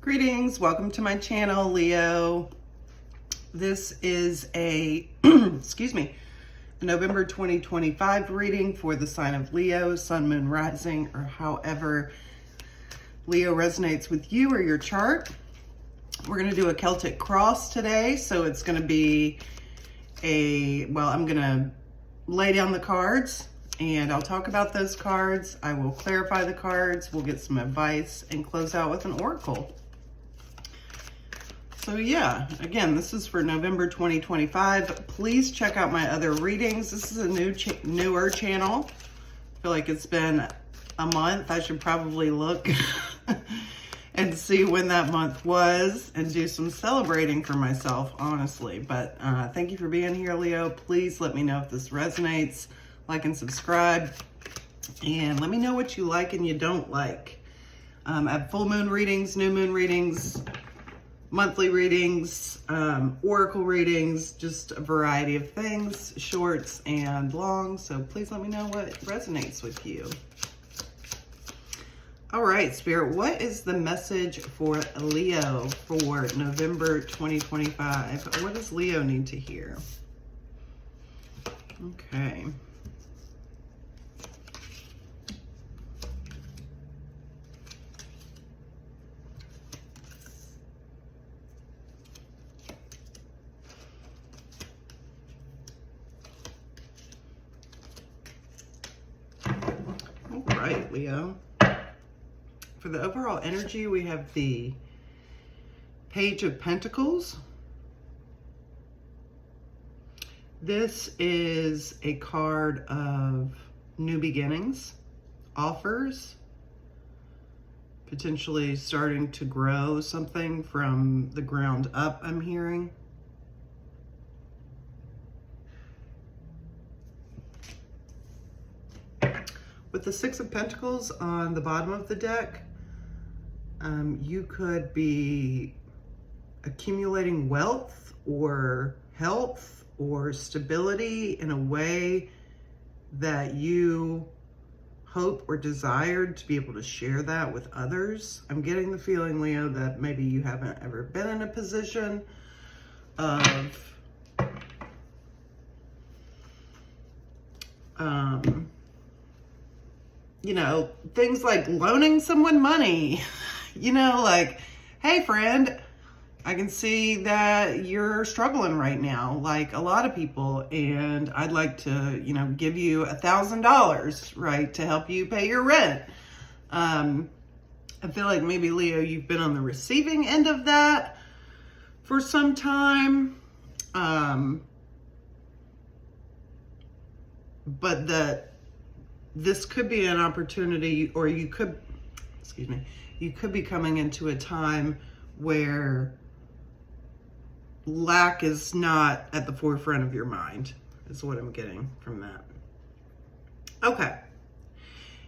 Greetings, welcome to my channel, Leo. This is a, excuse me, a November 2025 reading for the sign of Leo, Sun, Moon, Rising, or however Leo resonates with you or your chart. We're going to do a Celtic cross today, so it's going to be I'm going to lay down the cards and I'll talk about those cards. I will clarify the cards, we'll get some advice, and close out with an oracle. So yeah, again, this is for November 2025. Please check out my other readings. This is a newer channel. I feel like it's been a month. I should probably look and see when that month was and do some celebrating for myself, honestly. But thank you for being here, Leo. Please let me know if this resonates. Like and subscribe. And let me know what you like and you don't like. I have full moon readings, new moon readings, monthly readings, oracle readings, just a variety of things, shorts and long. So please let me know what resonates with you. All right, Spirit, what is the message for Leo for November 2025? What does Leo need to hear? Okay. All right, Leo. For the overall energy, we have the Page of Pentacles. This is a card of new beginnings, offers, potentially starting to grow something from the ground up, I'm hearing. With the Six of Pentacles on the bottom of the deck, you could be accumulating wealth or health or stability in a way that you hope or desired to be able to share that with others. I'm getting the feeling, Leo, that maybe you haven't ever been in a position of you know, things like loaning someone money, you know, like, hey friend, I can see that you're struggling right now, like a lot of people, and I'd like to, you know, give you $1,000, right, to help you pay your rent. I feel like maybe, Leo, you've been on the receiving end of that for some time, but that this could be an opportunity, or you could, you could be coming into a time where lack is not at the forefront of your mind, is what I'm getting from that. Okay.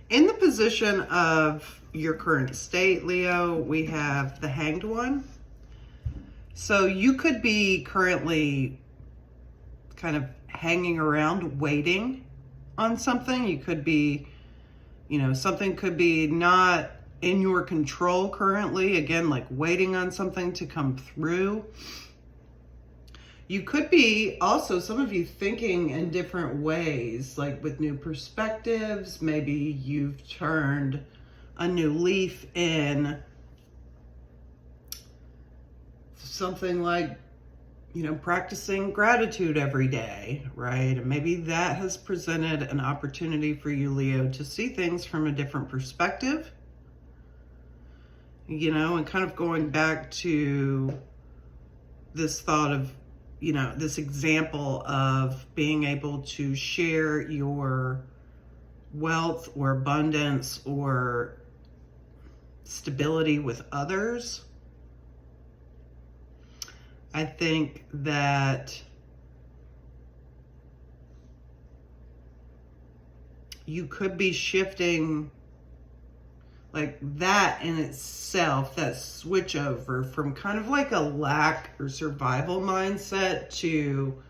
In the position of your current state, Leo, we have the Hanged One. So you could be currently kind of hanging around, waiting on something. You could be, you know, something could be not in your control currently. Again, like waiting on something to come through. You could be also, some of you, thinking in different ways, like with new perspectives. Maybe you've turned a new leaf in something like, you know, practicing gratitude every day, right? And maybe that has presented an opportunity for you, Leo, to see things from a different perspective, you know, and kind of going back to this thought of, you know, this example of being able to share your wealth or abundance or stability with others. I think that you could be shifting, like that in itself, that switch over from kind of like a lack or survival mindset to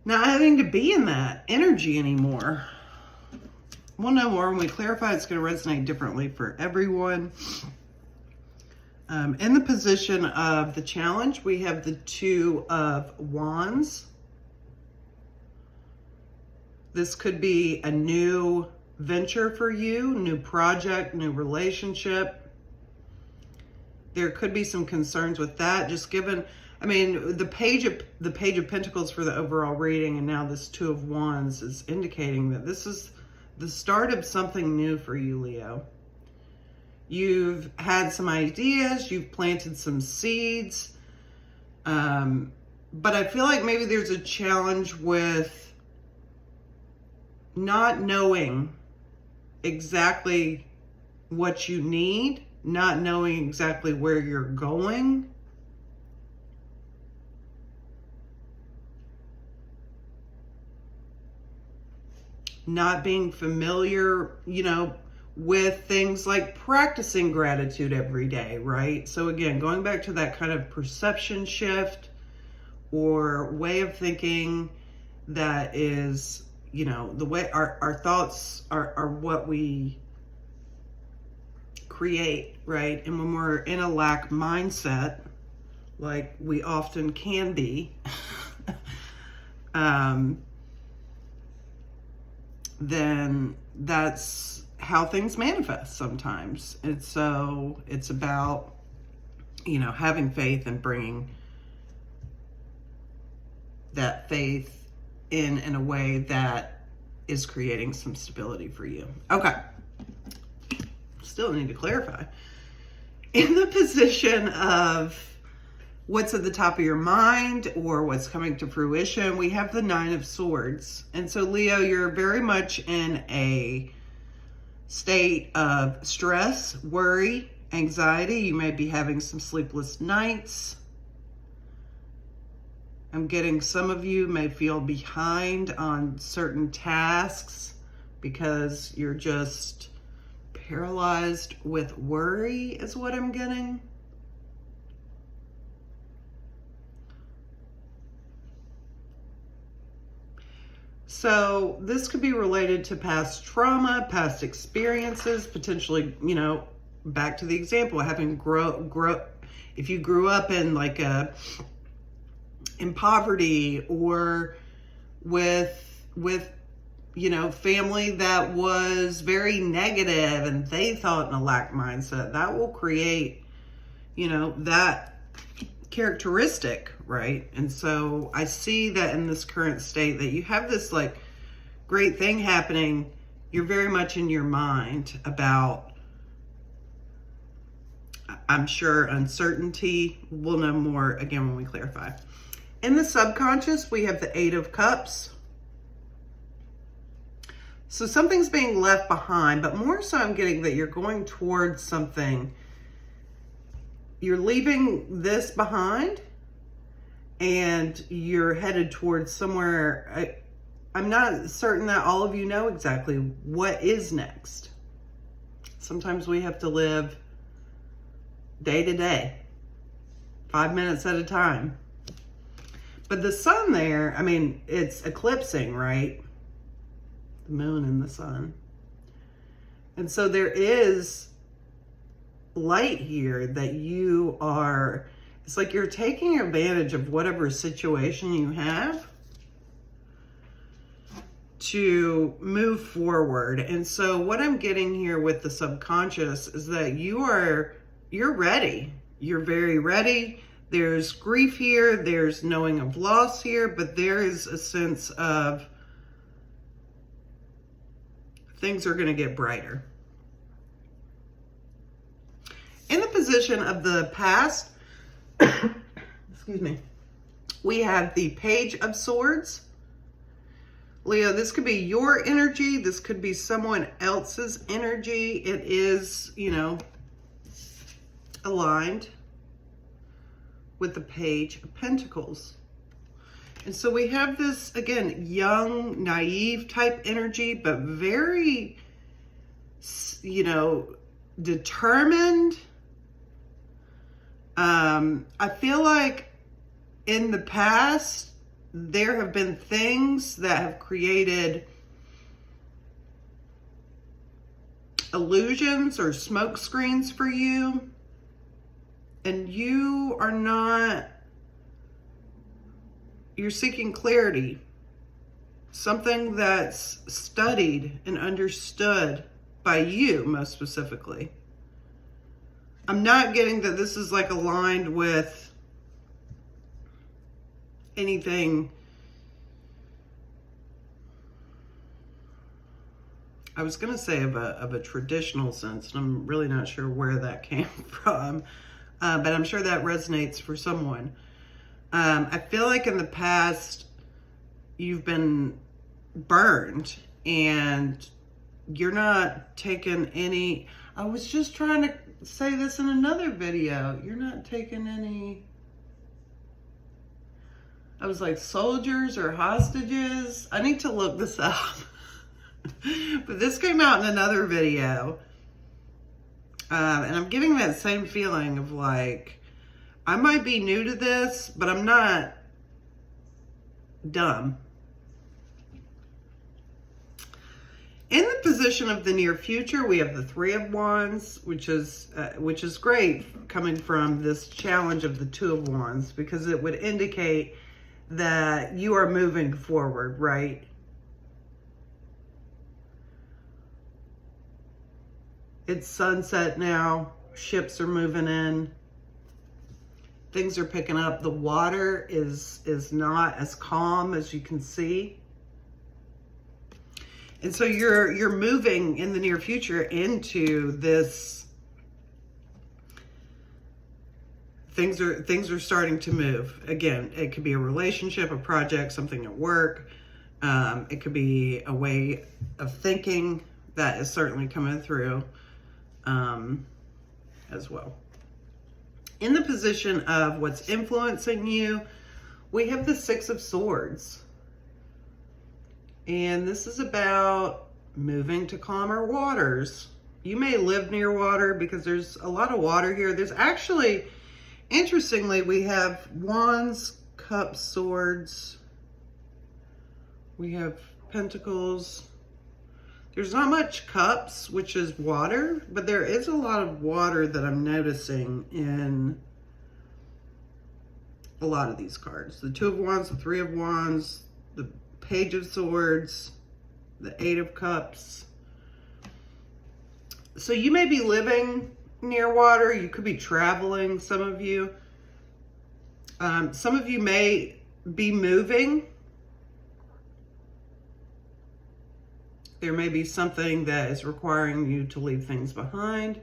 not having to be in that energy anymore. We'll know more when we clarify. It's going to resonate differently for everyone. In the position of the challenge, we have the Two of Wands. This could be a new venture for you, new project, new relationship. There could be some concerns with that, just given, I mean, the Page of Pentacles for the overall reading, and now this Two of Wands is indicating that this is the start of something new for you, Leo. You've had some ideas, you've planted some seeds, but I feel like maybe there's a challenge with not knowing exactly what you need, not knowing exactly where you're going. Not being familiar, you know, with things like practicing gratitude every day, right? So again, going back to that kind of perception shift or way of thinking that is, you know, the way our thoughts are what we create, right? And when we're in a lack mindset, like we often can be, then that's how things manifest sometimes. And so it's about, you know, having faith and bringing that faith in a way that is creating some stability for you. Okay. Still need to clarify. In the position of what's at the top of your mind or what's coming to fruition, we have the Nine of Swords. And so, Leo, you're very much in a state of stress, worry, anxiety. You may be having some sleepless nights. I'm getting some of you may feel behind on certain tasks because you're just paralyzed with worry is what I'm getting. So this could be related to past trauma, past experiences, potentially, you know, back to the example, having if you grew up in like in poverty or with, you know, family that was very negative and they thought in a lack mindset, that will create, you know, that characteristic, right? And so I see that in this current state that you have this like great thing happening. You're very much in your mind about, I'm sure, uncertainty. We'll know more again when we clarify. In the subconscious, we have the Eight of Cups. So something's being left behind, but more so I'm getting that you're going towards something. You're leaving this behind and you're headed towards somewhere. I'm not certain that all of you know exactly what is next. Sometimes we have to live day to day, 5 minutes at a time. But the sun there, I mean, it's eclipsing, right? The moon and the sun. And so there is light here that you are, it's like you're taking advantage of whatever situation you have to move forward. And so what I'm getting here with the subconscious is that you're ready. You're very ready. There's grief here. There's knowing of loss here, but there is a sense of things are going to get brighter. In the position of the past, excuse me, we have the Page of Swords. Leo, this could be your energy. This could be someone else's energy. It is, you know, aligned with the Page of Pentacles. And so we have this, again, young, naive type energy, but very, you know, determined. I feel like in the past, there have been things that have created illusions or smoke screens for you. And you are not, you're seeking clarity. Something that's studied and understood by you, most specifically. I'm not getting that this is like aligned with anything. I was going to say of a traditional sense, and I'm really not sure where that came from, but I'm sure that resonates for someone. I feel like in the past, you've been burned and you're not taking any, I was just trying to say this in another video, you're not taking any, I was like soldiers or hostages. I need to look this up. But this came out in another video. And I'm getting that same feeling of like, I might be new to this, but I'm not dumb. In the position of the near future, we have the Three of Wands, which is great coming from this challenge of the Two of Wands, because it would indicate that you are moving forward, right? It's sunset now. Ships are moving in. Things are picking up. The water is not as calm as you can see. And so you're moving in the near future into this. Things are starting to move. Again, it could be a relationship, a project, something at work. It could be a way of thinking that is certainly coming through as well. In the position of what's influencing you, we have the Six of Swords. And this is about moving to calmer waters. You may live near water because there's a lot of water here. There's actually, interestingly, we have Wands, Cups, Swords. We have Pentacles. There's not much Cups, which is water, but there is a lot of water that I'm noticing in a lot of these cards. The Two of Wands, the Three of Wands, the Page of Swords, the Eight of Cups. So you may be living near water. You could be traveling, some of you. Some of you may be moving. There may be something that is requiring you to leave things behind.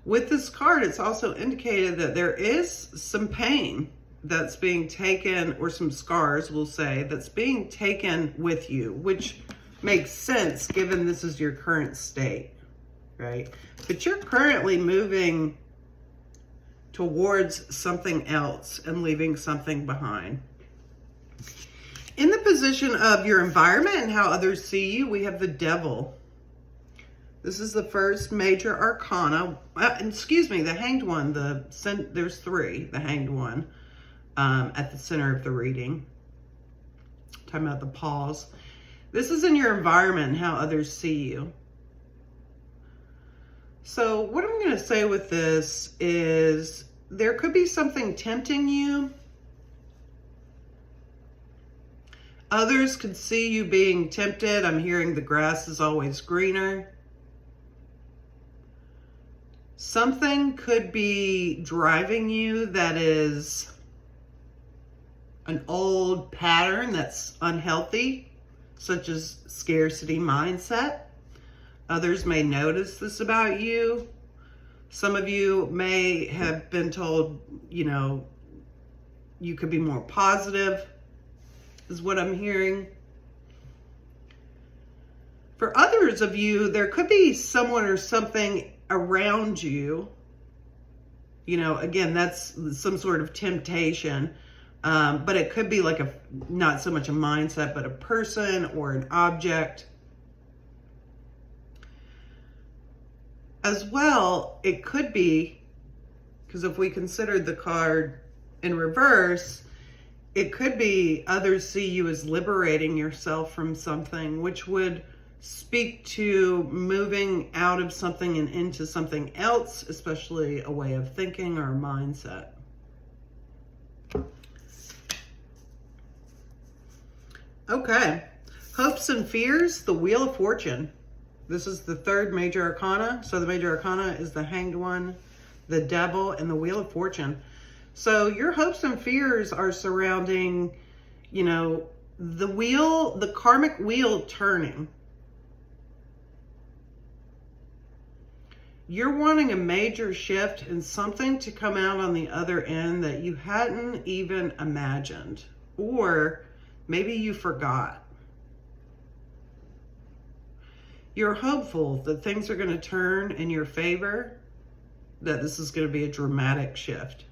With this card, it's also indicated that there is some pain that's being taken, or some scars, we'll say, that's being taken with you, which makes sense given this is your current state, right? But you're currently moving towards something else and leaving something behind. In the position of your environment and how others see you, we have the Devil. This is the first major arcana. Excuse me, the Hanged One. There's three. The Hanged One at the center of the reading. Talking about the pause. This is in your environment and how others see you. So what I'm going to say with this is there could be something tempting you. Others could see you being tempted. I'm hearing the grass is always greener. Something could be driving you that is an old pattern that's unhealthy, such as scarcity mindset. Others may notice this about you. Some of you may have been told, you know, you could be more positive, is what I'm hearing. For others of you, there could be someone or something around you. You know, again, that's some sort of temptation. But it could be like not so much a mindset, but a person or an object. As well, it could be, because if we considered the card in reverse, it could be others see you as liberating yourself from something, which would speak to moving out of something and into something else, especially a way of thinking or a mindset. Okay, hopes and fears, the Wheel of Fortune. This is the third major arcana. So the major arcana is the Hanged One, the Devil, and the Wheel of Fortune. So your hopes and fears are surrounding, you know, the wheel, the karmic wheel turning. You're wanting a major shift and something to come out on the other end that you hadn't even imagined, or maybe you forgot. You're hopeful that things are going to turn in your favor, that this is going to be a dramatic shift.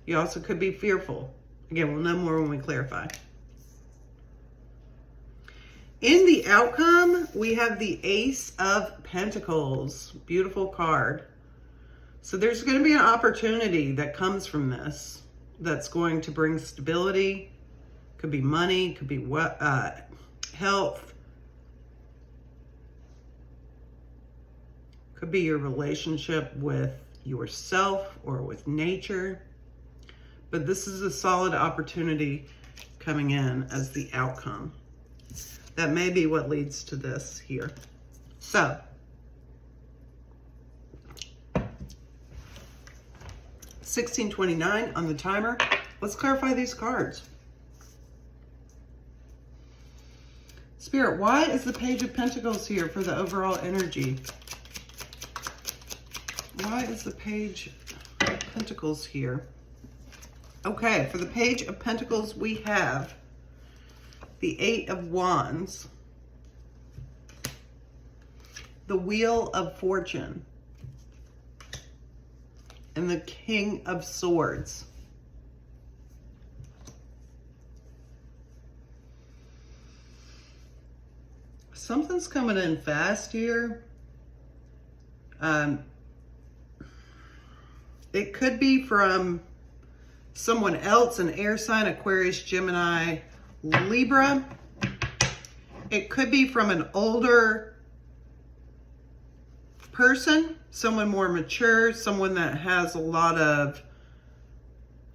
You also could be fearful. Again, we'll know more when we clarify. In the outcome, we have the Ace of Pentacles. Beautiful card. So there's going to be an opportunity that comes from this that's going to bring stability. Could be money, could be health. Could be your relationship with yourself or with nature. But this is a solid opportunity coming in as the outcome. That may be what leads to this here. So, $16.29 on the timer. Let's clarify these cards. Spirit, why is the Page of Pentacles here for the overall energy? Why is the Page of Pentacles here? Okay, for the Page of Pentacles, we have the Eight of Wands, the Wheel of Fortune, and the King of Swords. Something's coming in fast here. It could be from someone else, an air sign, Aquarius, Gemini, Libra. It could be from an older person, someone more mature, someone that has a lot of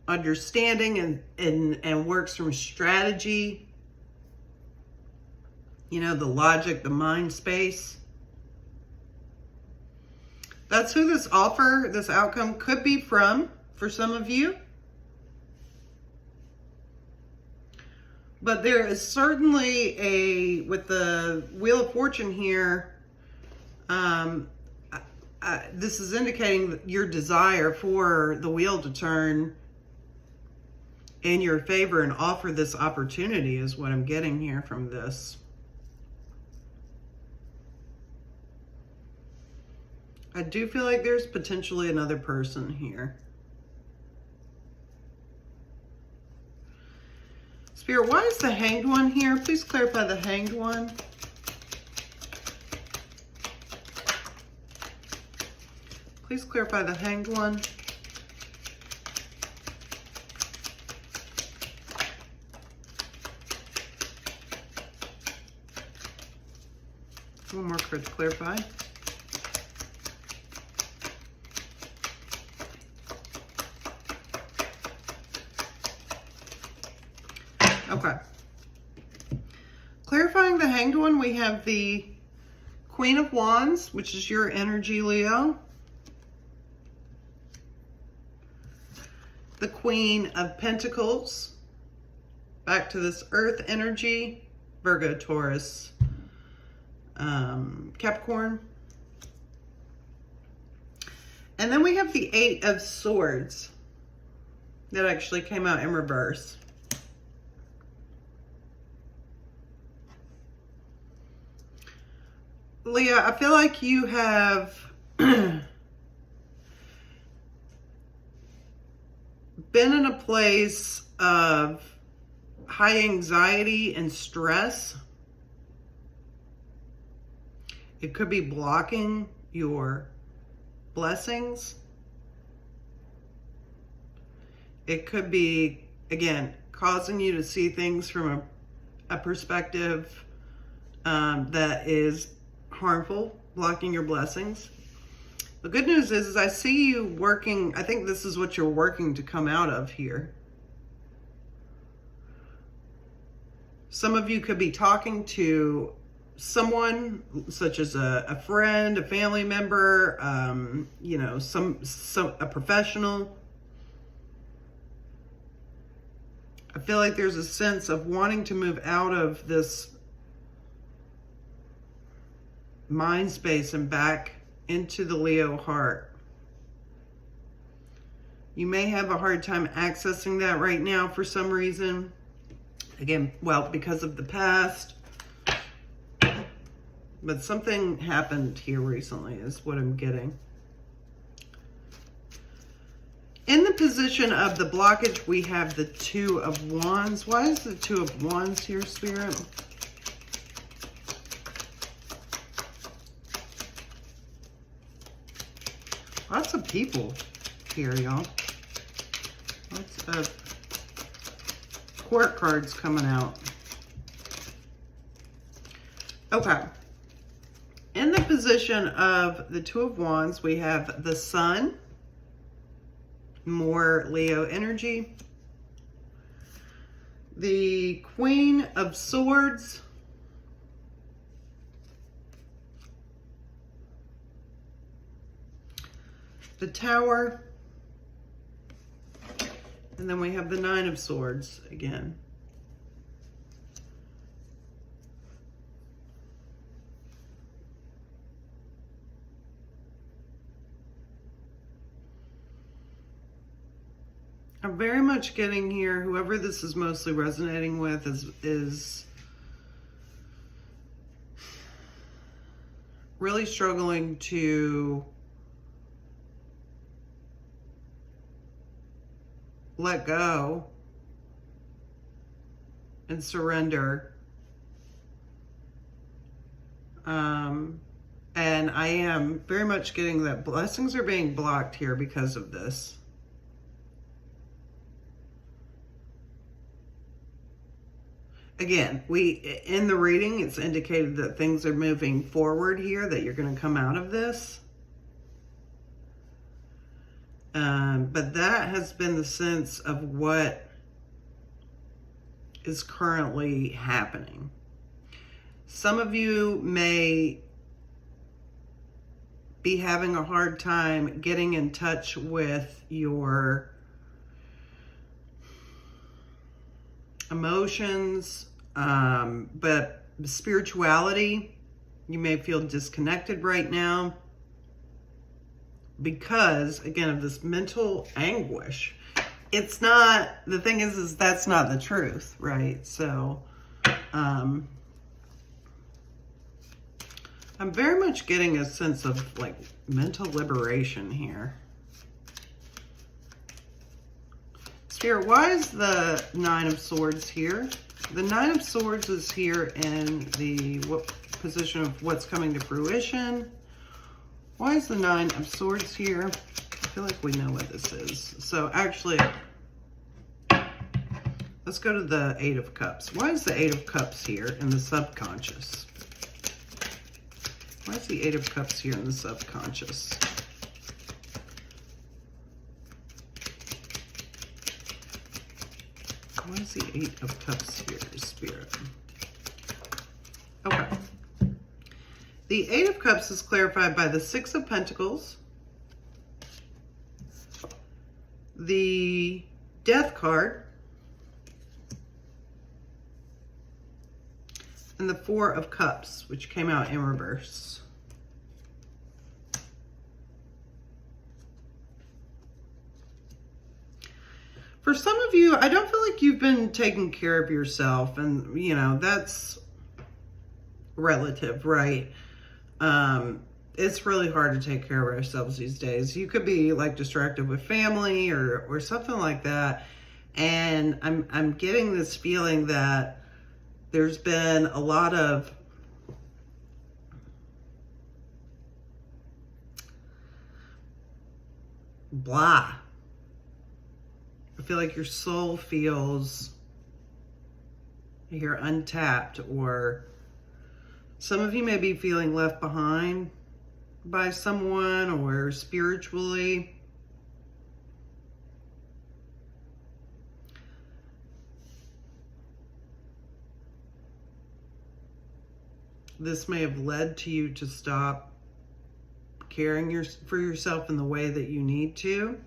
understanding and works from strategy. You know, the logic, the mind space. That's who this offer, this outcome could be from for some of you. But there is certainly with the Wheel of Fortune here, this is indicating your desire for the wheel to turn in your favor and offer this opportunity is what I'm getting here from this. I do feel like there's potentially another person here. Spirit, why is the Hanged One here? Please clarify the Hanged One. Please clarify the Hanged One. One more card to clarify. Okay. Clarifying the Hanged One, we have the Queen of Wands, which is your energy, Leo. The Queen of Pentacles, back to this Earth energy, Virgo, Taurus, Capricorn. And then we have the Eight of Swords that actually came out in reverse. Leah, I feel like you have been in a place of high anxiety and stress. It could be blocking your blessings. It could be, again, causing you to see things from a perspective that is harmful, blocking your blessings. The good news is I see you working. I think this is what you're working to come out of here. Some of you could be talking to someone such as a friend, a family member, you know, a professional. I feel like there's a sense of wanting to move out of this mind space and back into the Leo heart. You may have a hard time accessing that right now for some reason. Again, well, because of the past. But something happened here recently is what I'm getting. In the position of the blockage, we have the Two of Wands. Why is the Two of Wands here, Spirit? Lots of people here, y'all. Lots of court cards coming out. Okay. In the position of the Two of Wands, we have the Sun. More Leo energy. The Queen of Swords. The Tower. And then we have the Nine of Swords again. I'm very much getting here, whoever this is mostly resonating with is really struggling to let go and surrender. And I am very much getting that blessings are being blocked here because of this. Again, in the reading, it's indicated that things are moving forward here, that you're going to come out of this. But that has been the sense of what is currently happening. Some of you may be having a hard time getting in touch with your emotions, but spirituality, you may feel disconnected right now because, again, of this mental anguish. It's not, the thing is that's not the truth, right? So, I'm very much getting a sense of like mental liberation here. Spirit, why is the Nine of Swords here? The Nine of Swords is here in the position of what's coming to fruition. Why is the Nine of Swords here? I feel like we know what this is. So actually, let's go to the Eight of Cups. Why is the Eight of Cups here in the subconscious? Why is the Eight of Cups here in the subconscious? Why is the Eight of Cups here, Spirit? Okay. The Eight of Cups is clarified by the Six of Pentacles, the Death card, and the Four of Cups, which came out in reverse. For some of you, I don't feel like you've been taking care of yourself, and, you know, that's relative, right? It's really hard to take care of ourselves these days. You could be like distracted with family or something like that. And I'm getting this feeling that there's been a lot of blah. I feel like your soul feels you're untapped, or Some of you may be feeling left behind by someone or spiritually. This may have led to you to stop caring for yourself in the way that you need to.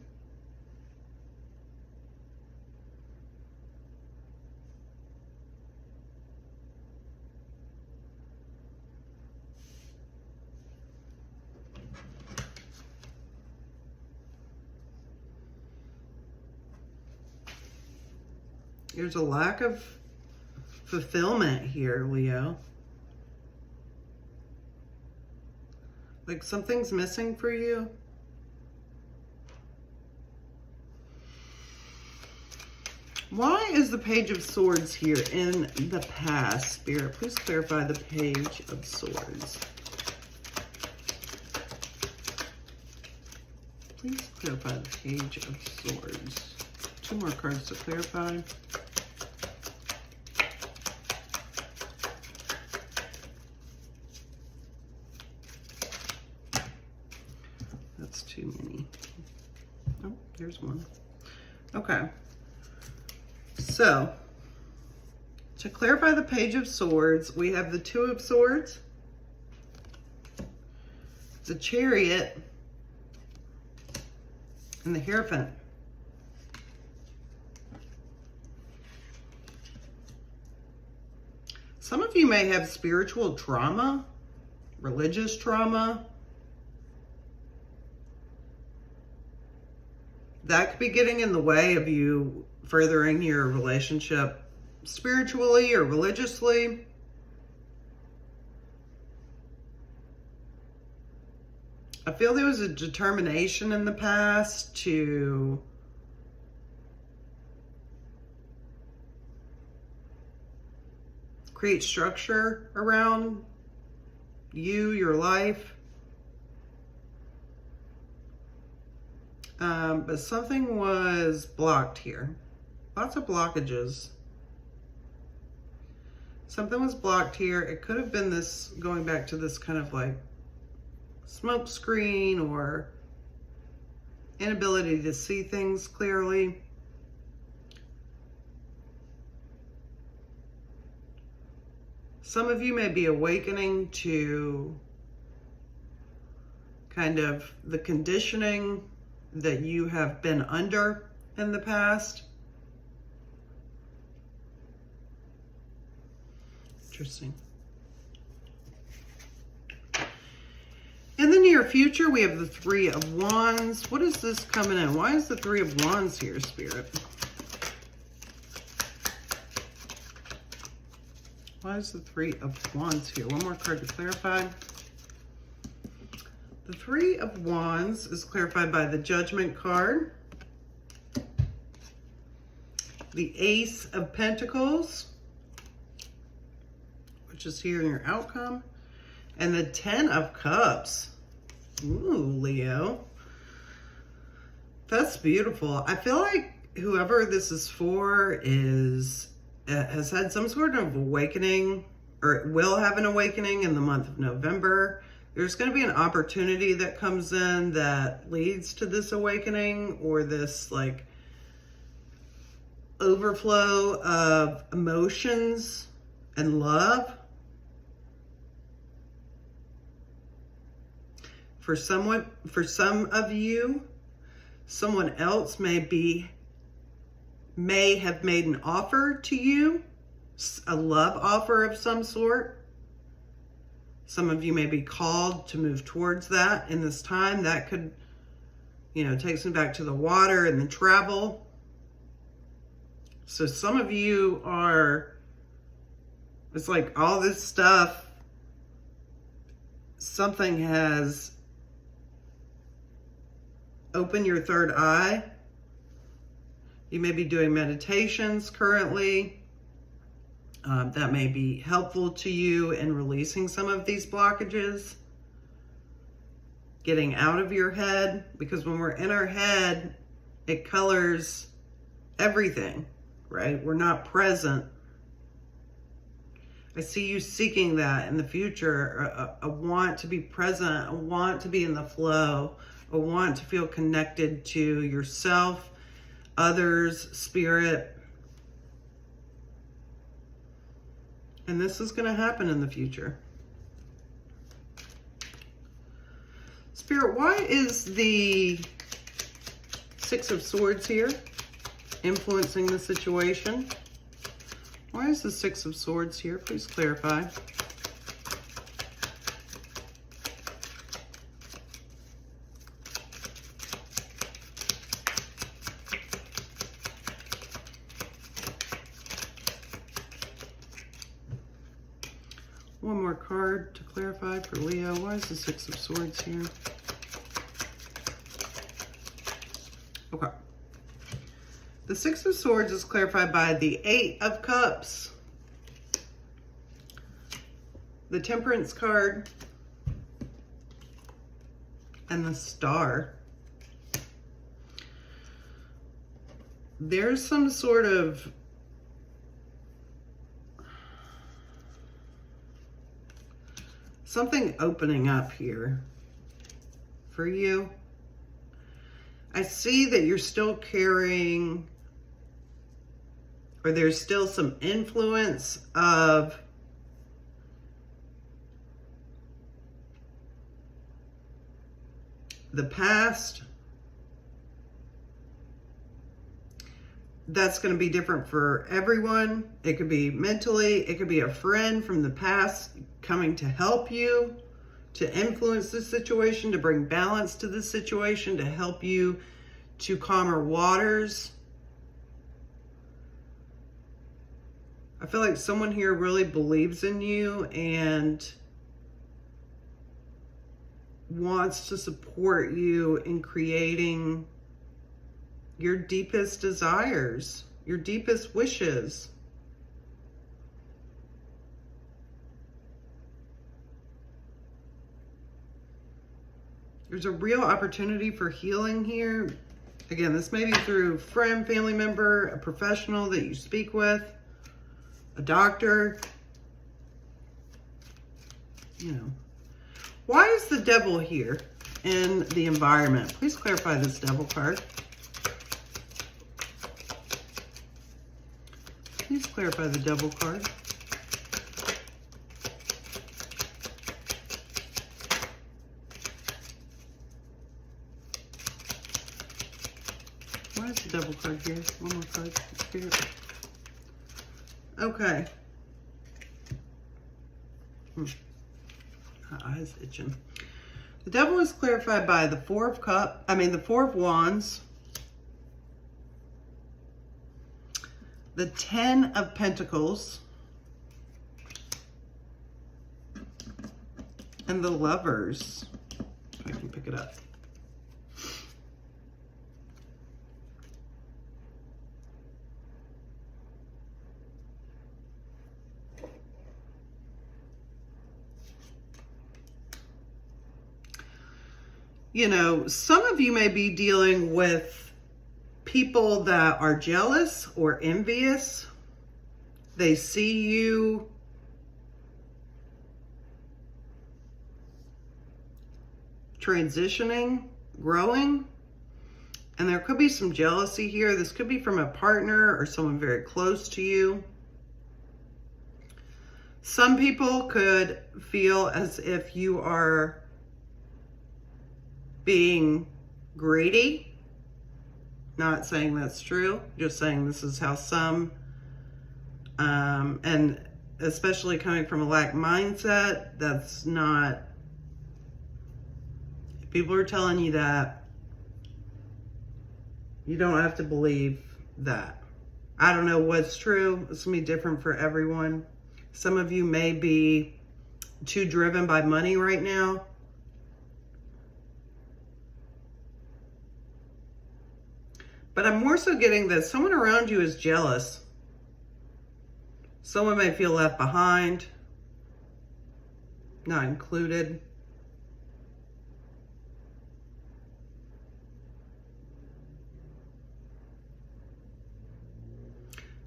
There's a lack of fulfillment here, Leo. Like something's missing for you. Why is the Page of Swords here in the past? Spirit, please clarify the Page of Swords. Please clarify the Page of Swords. 2 more cards to clarify. That's too many. Oh, there's one. Okay. So, to clarify the Page of Swords, we have the 2 of Swords, the Chariot, and the Hierophant. Some of you may have spiritual trauma, religious trauma. That could be getting in the way of you furthering your relationship spiritually or religiously. I feel there was a determination in the past to create structure around you, your life. But something was blocked here. Lots of blockages. Something was blocked here. It could have been this, going back to this kind of like smoke screen or inability to see things clearly. Some of you may be awakening to kind of the conditioning that you have been under in the past. Interesting. In the near future, we have the 3 of Wands. What is this coming in? Why is the 3 of Wands here, Spirit? Why is the 3 of Wands here? One more card to clarify. The 3 of Wands is clarified by the Judgment card, the Ace of Pentacles, which is here in your outcome, and the 10 of Cups. Ooh, Leo. That's beautiful. I feel like whoever this is for has had some sort of awakening, or will have an awakening in the month of November. There's going to be an opportunity that comes in that leads to this awakening, or this like overflow of emotions and love. For some of you, someone else may have made an offer to you, a love offer of some sort. Some of you may be called to move towards that in this time. That could, takes me back to the water and the travel. So some of you it's like all this stuff, something has opened your third eye. You may be doing meditations currently. That may be helpful to you in releasing some of these blockages, getting out of your head, because when we're in our head, it colors everything, right? We're not present. I see you seeking that in the future, a want to be present, a want to be in the flow, a want to feel connected to yourself, others, spirit. And this is going to happen in the future. Spirit, why is the Six of Swords here influencing the situation? Why is the Six of Swords here? Please clarify. One more card to clarify for Leo. Why is the Six of Swords here? Okay. The Six of Swords is clarified by the Eight of Cups, the Temperance card, and the Star. There's some sort of something opening up here for you. I see that you're still carrying, or there's still some influence of the past. That's going to be different for everyone. It could be mentally, it could be a friend from the past coming to help you, to influence the situation, to bring balance to the situation, to help you to calmer waters. I feel like someone here really believes in you and wants to support you in creating your deepest desires, your deepest wishes. There's a real opportunity for healing here. Again, this may be through a friend, family member, a professional that you speak with, a doctor. You know. Why is the Devil here in the environment? Please clarify this Devil card. Please clarify the Devil card. Why is the Devil card here? One more card. Spirit. Okay. My eye's itching. The Devil is clarified by the Four of Wands, the Ten of Pentacles, and the Lovers. If I can pick it up. You know, some of you may be dealing with people that are jealous or envious. They see you transitioning, growing, and there could be some jealousy here. This could be from a partner or someone very close to you. Some people could feel as if you are being greedy. Not saying that's true, just saying this is how some, and especially coming from a lack mindset, that's not, if people are telling you that, you don't have to believe that. I don't know what's true. It's gonna be different for everyone. Some of you may be too driven by money right now. But I'm more so getting that someone around you is jealous. Someone may feel left behind, not included.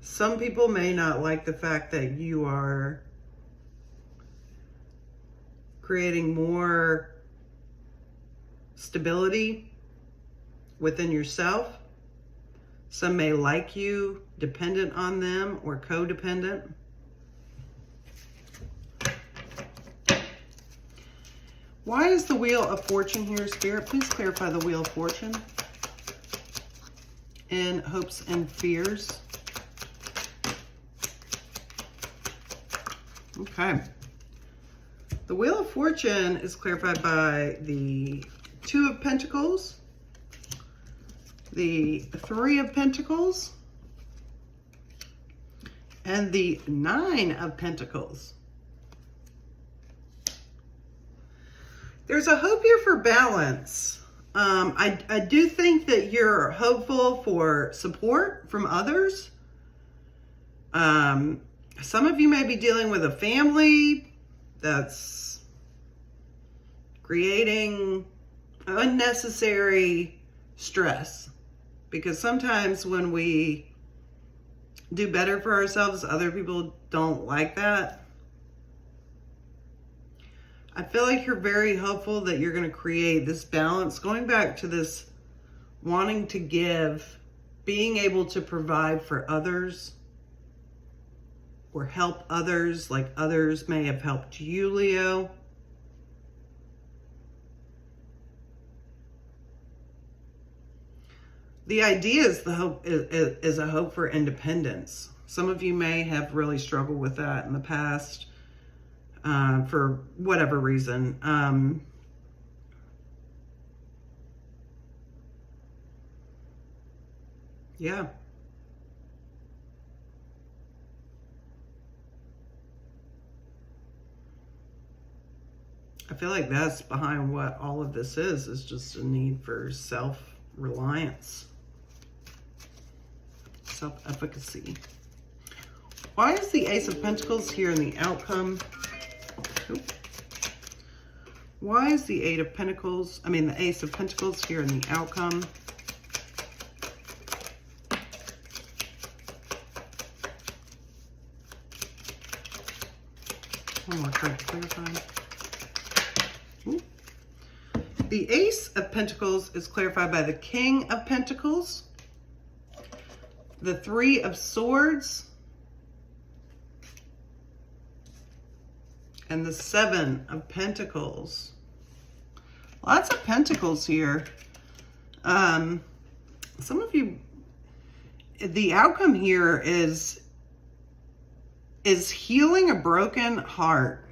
Some people may not like the fact that you are creating more stability within yourself. Some may like you dependent on them or codependent. Why is the Wheel of Fortune here, Spirit? Please clarify the Wheel of Fortune in hopes and fears. Okay. The Wheel of Fortune is clarified by the Two of Pentacles, the Three of Pentacles, and the Nine of Pentacles. There's a hope here for balance. I do think that you're hopeful for support from others. Some of you may be dealing with a family that's creating unnecessary stress. Because sometimes when we do better for ourselves, other people don't like that. I feel like you're very hopeful that you're going to create this balance, going back to this wanting to give, being able to provide for others or help others like others may have helped you, Leo. The idea is the hope is a hope for independence. Some of you may have really struggled with that in the past. For whatever reason. Yeah. I feel like that's behind what all of this is just a need for self-reliance, self-efficacy. Why is the Ace of Pentacles here in the outcome? Why is the the Ace of Pentacles here in the outcome? One more card to clarify. Ooh. The Ace of Pentacles is clarified by the King of Pentacles, the Three of Swords, and the Seven of Pentacles. Lots of pentacles here. Some of you, the outcome here is healing a broken heart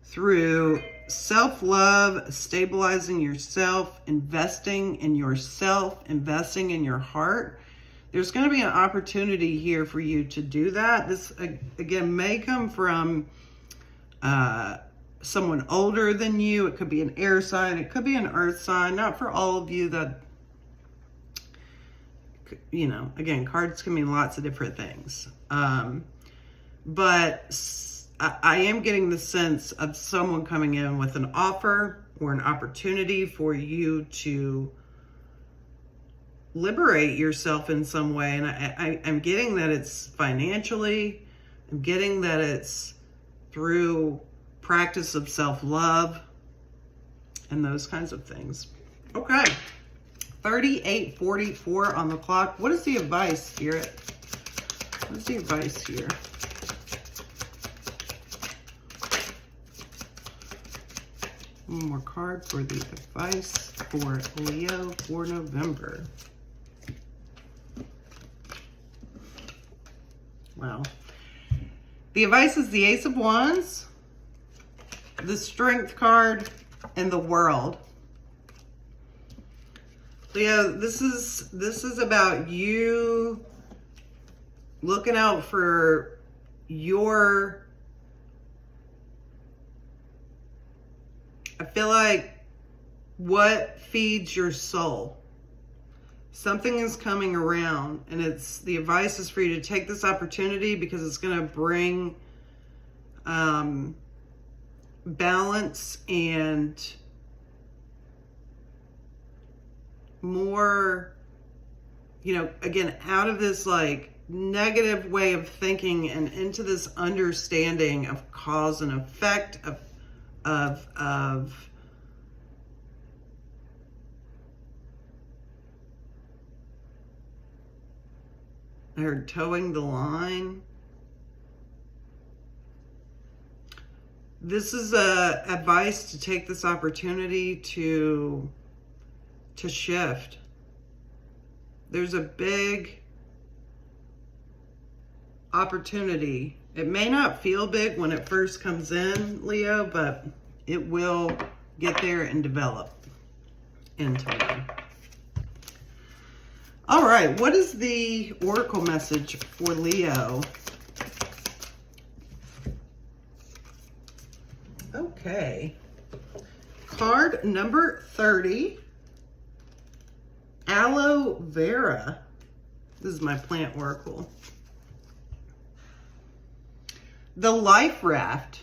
through self-love, stabilizing yourself, investing in yourself, investing in your heart. There's going to be an opportunity here for you to do that. This, again, may come from someone older than you. It could be an air sign. It could be an earth sign. Not for all of you that, you know, again, cards can mean lots of different things. But I am getting the sense of someone coming in with an offer or an opportunity for you to liberate yourself in some way. And I'm getting that it's financially. I'm getting that it's through practice of self-love and those kinds of things. Okay. 38:44 on the clock. What is the advice, Spirit? What is the advice here? One more card for the advice for Leo for November. Wow. The advice is the Ace of Wands, the Strength card, and the World. Leo, this is about you looking out for your, I feel like, what feeds your soul. Something is coming around, and it's, the advice is for you to take this opportunity because it's going to bring balance and more, you know, again, out of this like negative way of thinking and into this understanding of cause and effect, of of I heard towing the line. This is advice to take this opportunity to shift. There's a big opportunity. It may not feel big when it first comes in, Leo, but it will get there and develop into one. All right, what is the oracle message for Leo? Okay. Card number 30. Aloe vera. This is my plant oracle. The life raft.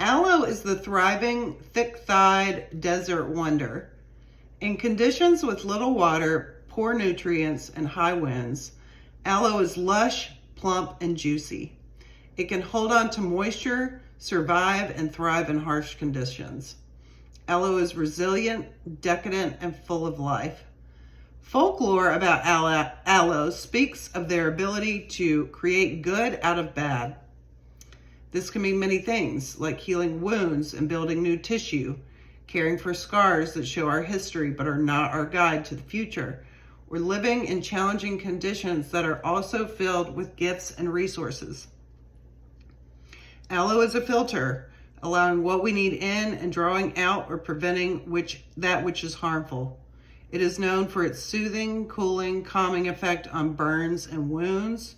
Aloe is the thriving, thick-thighed desert wonder. In conditions with little water, poor nutrients, and high winds, aloe is lush, plump, and juicy. It can hold on to moisture, survive, and thrive in harsh conditions. Aloe is resilient, decadent, and full of life. Folklore about aloe speaks of their ability to create good out of bad. This can mean many things, like healing wounds and building new tissue, caring for scars that show our history but are not our guide to the future, or living in challenging conditions that are also filled with gifts and resources. Aloe is a filter, allowing what we need in and drawing out or preventing that which is harmful. It is known for its soothing, cooling, calming effect on burns and wounds.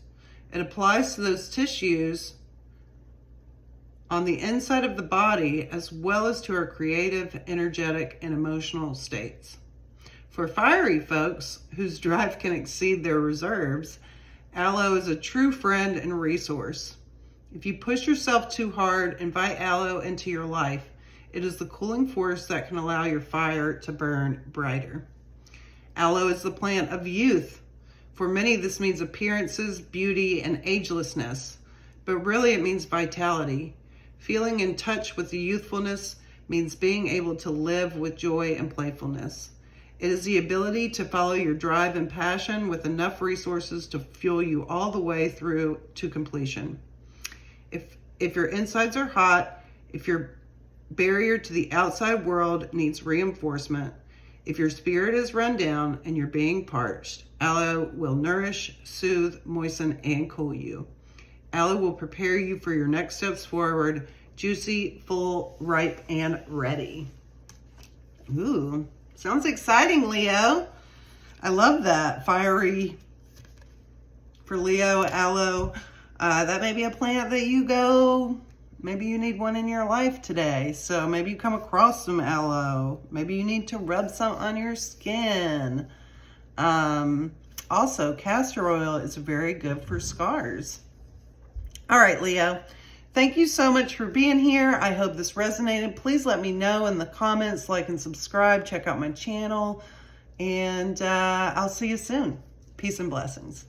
It applies to those tissues on the inside of the body, as well as to our creative, energetic, and emotional states. For fiery folks whose drive can exceed their reserves, aloe is a true friend and resource. If you push yourself too hard, invite aloe into your life. It is the cooling force that can allow your fire to burn brighter. Aloe is the plant of youth. For many, this means appearances, beauty, and agelessness, but really it means vitality. Feeling in touch with the youthfulness means being able to live with joy and playfulness. It is the ability to follow your drive and passion with enough resources to fuel you all the way through to completion. If your insides are hot, if your barrier to the outside world needs reinforcement, if your spirit is run down and you're being parched, aloe will nourish, soothe, moisten, and cool you. Aloe will prepare you for your next steps forward, juicy, full, ripe, and ready. Ooh, sounds exciting, Leo. I love that. Fiery for Leo, aloe. That may be a plant that you go, maybe you need one in your life today. So maybe you come across some aloe. Maybe you need to rub some on your skin. Also, castor oil is very good for scars. All right, Leo, thank you so much for being here. I hope this resonated. Please let me know in the comments, like and subscribe, check out my channel, and I'll see you soon. Peace and blessings.